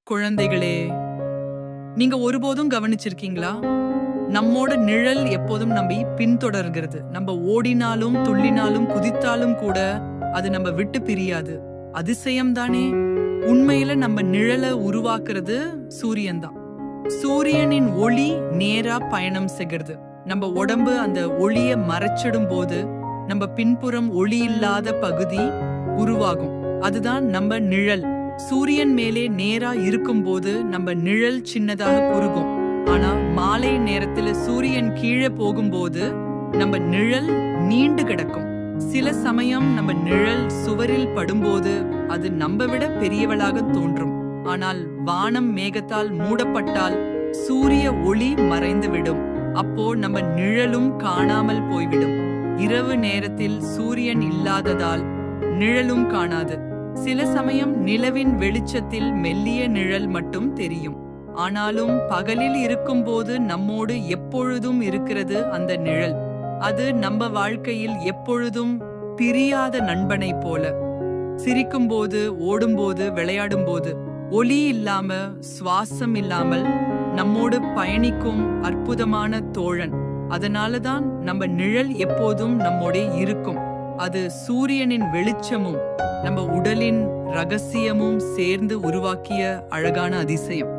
குழந்தைகளே, நீங்க ஒருபோதும் கவனிச்சிருக்கீங்களா? நம்மோட நிழல் எப்போதும் நம்மை பின்தொடர்கிறது. நம்ம ஓடினாலும், துள்ளினாலும், குதித்தாலும் கூட அது நம்ம விட்டு பிரியாது. அதிசயம் தானே? உண்மையில நம்ம நிழலை உருவாக்குறது சூரியன் தான். சூரியனின் ஒளி நேரா பயணம் செய்கிறது. நம்ம உடம்பு அந்த ஒளிய மறைச்சிடும் போது நம்ம பின்புறம் ஒளி இல்லாத பகுதி உருவாகும். அதுதான் நம்ம நிழல். சூரியன் மேலே நேரா இருக்கும்போது நம்ம நிழல் சின்னதாக குறுகும். ஆனா மாலை நேரத்துல சூரியன் கீழே போகும்போது நம்ம நிழல் நீண்டு கிடக்கும். சில சமயம் நம்ம நிழல் சுவரில் படும்போது அது நம்ம விட பெரியவளாக தோன்றும். ஆனால் வானம் மேகத்தால் மூடப்பட்டால் சூரிய ஒளி மறைந்து விடும். அப்போ நம்ம நிழலும் காணாமல் போய்விடும். இரவு நேரத்தில் சூரியன் இல்லாததால் நிழலும் காணாது. சில சமயம் நிலவின் வெளிச்சத்தில் மெல்லிய நிழல் மட்டும் தெரியும். ஆனாலும் பகலில் இருக்கும்போது நம்மோடு எப்பொழுதும் இருக்கிறது அந்த நிழல். அது நம்ம வாழ்க்கையில் எப்பொழுதும் பிரியாத நண்பனை போல. சிரிக்கும்போது, ஓடும்போது, விளையாடும்போது ஒளி இல்லாம, சுவாசம் இல்லாமல் நம்மோடு பயணிக்கும் அற்புதமான தோழன். அதனாலதான் நம்ம நிழல் எப்போதும் நம்மோட இருக்கும். அது சூரியனின் வெளிச்சமும் நம்ம உடலின் ரகசியமும் சேர்ந்து உருவாக்கிய அழகான அதிசயம்.